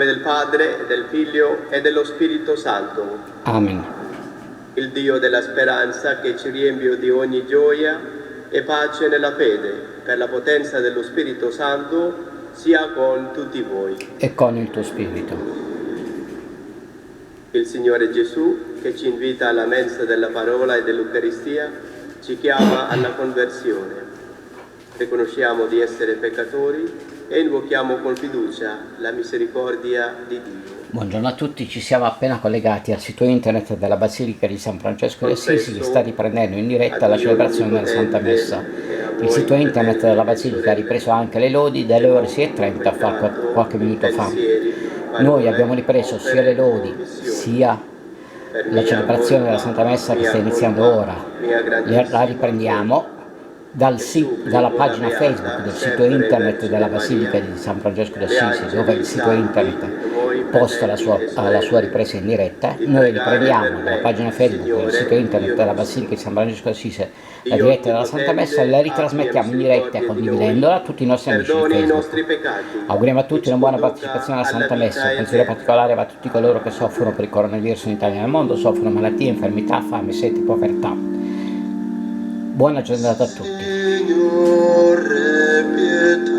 nome del Padre, del Figlio e dello Spirito Santo. Amen. Il Dio della speranza che ci riempie di ogni gioia e pace nella fede, per la potenza dello Spirito Santo, sia con tutti voi. E con il tuo spirito. Il Signore Gesù, che ci invita alla mensa della parola e dell'Eucaristia, ci chiama alla conversione. Riconosciamo di essere peccatori e invochiamo con fiducia la misericordia di Dio. Buongiorno a tutti, ci siamo appena collegati al sito internet della Basilica di San Francesco d'Assisi, che sta riprendendo in diretta la celebrazione della Santa Messa. Il sito internet della Basilica ha ripreso anche le lodi dalle ore 6:30 qualche minuto fa. Noi abbiamo ripreso sia le lodi sia la celebrazione della Santa Messa che sta iniziando ora. La riprendiamo dalla pagina Facebook del sito internet della Basilica di San Francesco d'Assisi, dove il sito internet posta la sua ripresa in diretta. Noi riprendiamo dalla pagina Facebook del sito internet della Basilica di San Francesco d'Assisi la diretta della Santa Messa e la ritrasmettiamo in diretta condividendola a tutti i nostri amici di Facebook. Auguriamo a tutti una buona partecipazione alla Santa Messa. Un pensiero particolare va a tutti coloro che soffrono per il coronavirus in Italia e nel mondo, soffrono malattie, infermità, fame, sete, povertà. Buona giornata a tutti. Signore, pietà.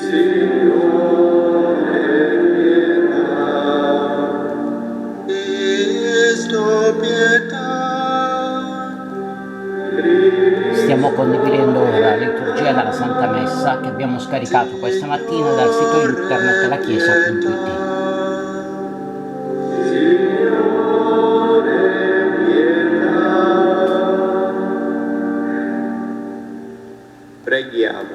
Signore, pietà. Cristo, pietà. Stiamo condividendo ora la liturgia della Santa Messa che abbiamo scaricato questa mattina dal sito internet lachiesa.it. Preghiamo.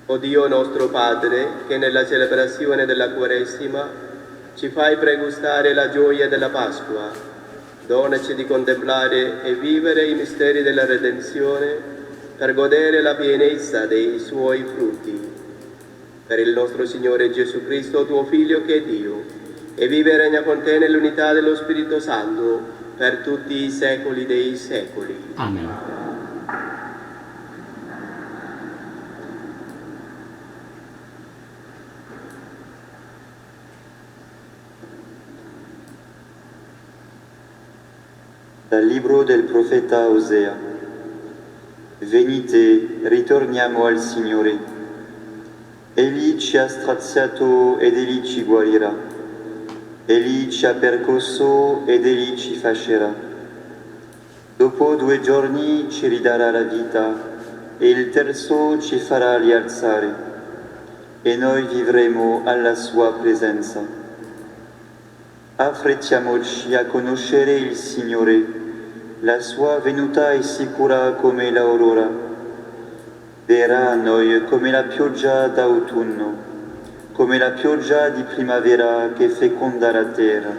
O Dio nostro Padre, che nella celebrazione della Quaresima ci fai pregustare la gioia della Pasqua, donaci di contemplare e vivere i misteri della redenzione per godere la pienezza dei suoi frutti. Per il nostro Signore Gesù Cristo, tuo Figlio che è Dio, e vive e regna con te nell'unità dello Spirito Santo, per tutti i secoli dei secoli. Amen. Dal libro del profeta Osea. Venite, ritorniamo al Signore. Egli ci ha straziato ed Egli ci guarirà. Egli ci ha percosso ed Egli ci fascerà. Dopo 2 giorni ci ridarà la vita e il terzo ci farà rialzare e noi vivremo alla sua presenza. Affrettiamoci a conoscere il Signore, la sua venuta è sicura come l'aurora. Verrà a noi come la pioggia d'autunno, come la pioggia di primavera che feconda la terra.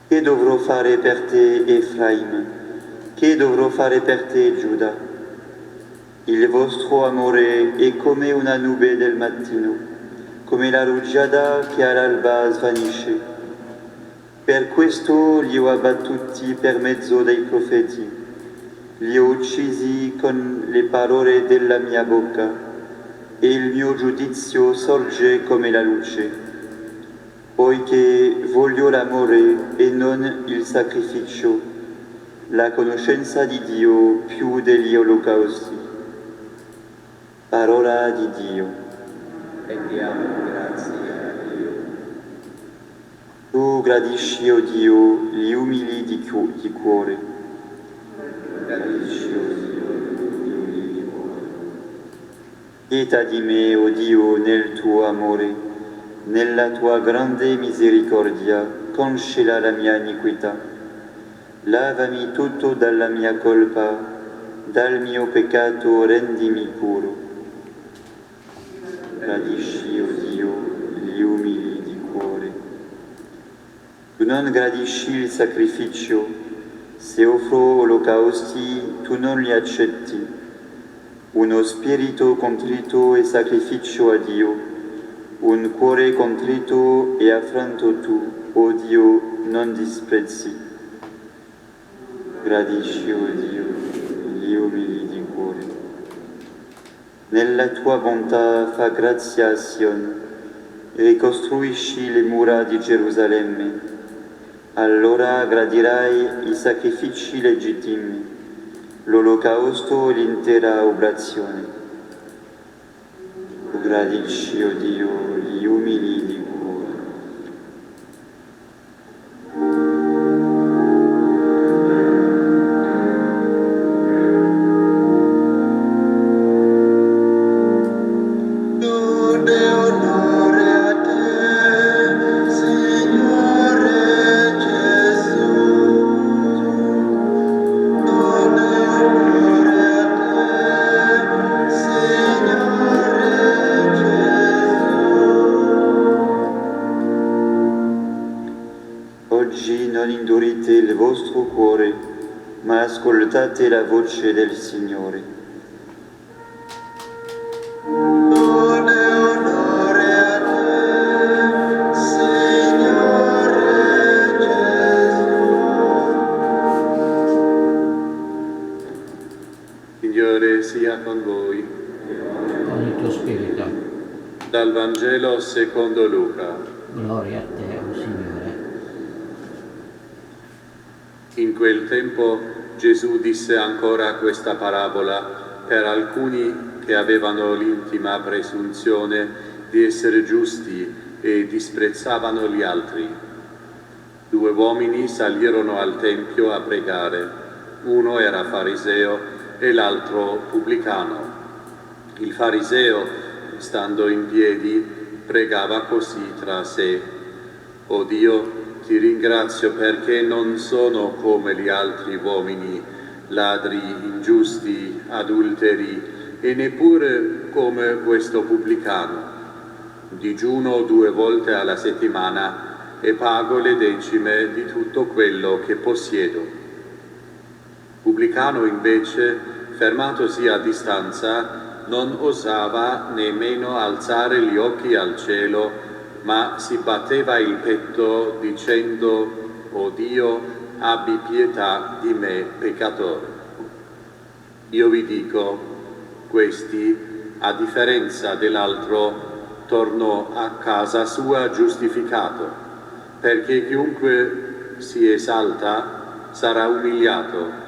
Che dovrò fare per te, Efraim? Che dovrò fare per te, Giuda? Il vostro amore è come una nube del mattino, come la rugiada che all'alba svanisce. Per questo li ho abbattuti per mezzo dei profeti, li ho uccisi con le parole della mia bocca, e il mio giudizio sorge come la luce, poiché voglio l'amore e non il sacrificio, la conoscenza di Dio più degli olocausti. Parola di Dio. Rendiamo grazie a Dio. Tu gradisci, o Dio, gli umili di cuore. Gradisci, o Dio. Pietà di me, o Dio, nel tuo amore, nella tua grande misericordia, cancella la mia iniquità. Lavami tutto dalla mia colpa, dal mio peccato rendimi puro. Gradisci, o Dio, gli umili di cuore. Tu non gradisci il sacrificio, se offro olocausti tu non li accetti. Uno spirito contrito e sacrificio a Dio, un cuore contrito e affranto tu, o Dio, non disprezzi. Gradisci, o Dio, Nella tua bontà fa grazia a Sion, ricostruisci le mura di Gerusalemme. Allora gradirai i sacrifici legittimi, l'olocausto e l'intera oblazione. Gradisci, o Dio, gli umili di cuore. Oggi non indurite il vostro cuore, ma ascoltate la voce del Signore. Lode e onore a te, Signore Gesù. Signore sia con voi. Con il tuo spirito. Dal Vangelo secondo Luca. Gloria a te, o Signore. In quel tempo Gesù disse ancora questa parabola per alcuni che avevano l'intima presunzione di essere giusti e disprezzavano gli altri. 2 uomini salirono al Tempio a pregare. Uno era fariseo e l'altro pubblicano. Il fariseo, stando in piedi, pregava così tra sé: «O Dio, ti ringrazio perché non sono come gli altri uomini, ladri, ingiusti, adulteri e neppure come questo pubblicano. Digiuno 2 volte alla settimana e pago le decime di tutto quello che possiedo». Pubblicano invece, fermatosi a distanza, non osava nemmeno alzare gli occhi al cielo, ma si batteva il petto dicendo: «O Dio, abbi pietà di me peccatore». Io vi dico, questi, a differenza dell'altro, tornò a casa sua giustificato, perché chiunque si esalta sarà umiliato,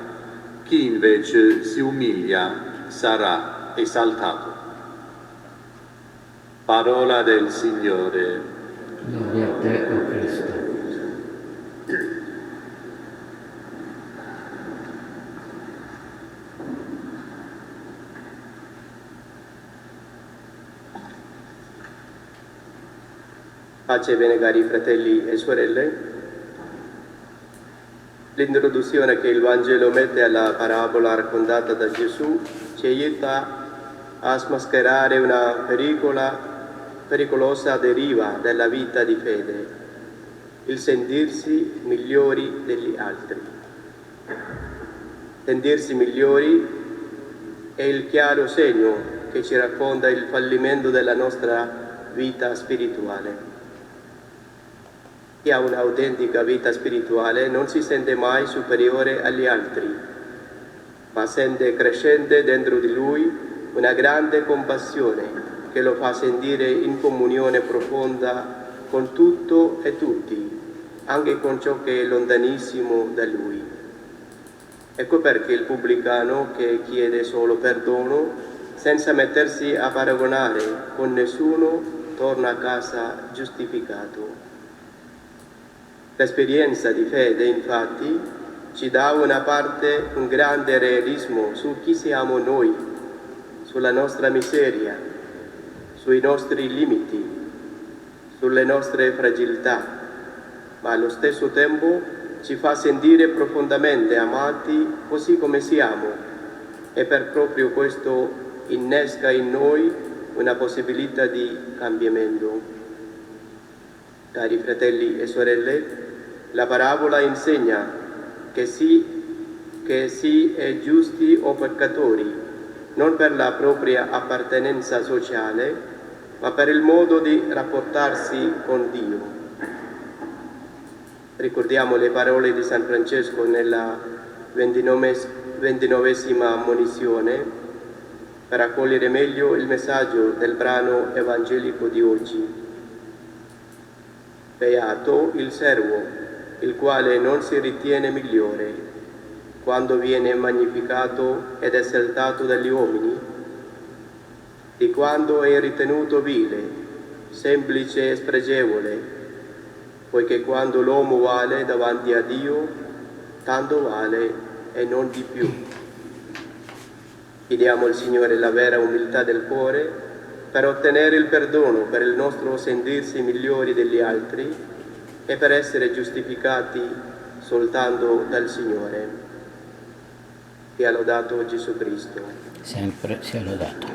chi invece si umilia sarà esaltato. Parola del Signore. Gloria a te, o Cristo. Pace e bene cari fratelli e sorelle. L'introduzione che il Vangelo mette alla parabola raccontata da Gesù ci aiuta a smascherare una pericolosa deriva della vita di fede, il sentirsi migliori degli altri. Sentirsi migliori è il chiaro segno che ci racconta il fallimento della nostra vita spirituale. Chi ha un'autentica vita spirituale non si sente mai superiore agli altri, ma sente crescente dentro di lui una grande compassione che lo fa sentire in comunione profonda con tutto e tutti, anche con ciò che è lontanissimo da lui. Ecco perché il pubblicano, che chiede solo perdono, senza mettersi a paragonare con nessuno, torna a casa giustificato. L'esperienza di fede, infatti, ci dà un grande realismo su chi siamo noi, sulla nostra miseria, sui nostri limiti, sulle nostre fragilità, ma allo stesso tempo ci fa sentire profondamente amati così come siamo, e per proprio questo innesca in noi una possibilità di cambiamento. Cari fratelli e sorelle, la parabola insegna che si è giusti o peccatori, non per la propria appartenenza sociale, ma per il modo di rapportarsi con Dio. Ricordiamo le parole di San Francesco nella 29esima ammonizione: per accogliere meglio il messaggio del brano evangelico di oggi. Beato il servo, il quale non si ritiene migliore quando viene magnificato ed esaltato dagli uomini, di quando è ritenuto vile, semplice e spregevole, poiché quando l'uomo vale davanti a Dio, tanto vale e non di più. Chiediamo al Signore la vera umiltà del cuore per ottenere il perdono per il nostro sentirsi migliori degli altri e per essere giustificati soltanto dal Signore. Sia lodato Gesù Cristo. Sempre sia lodato.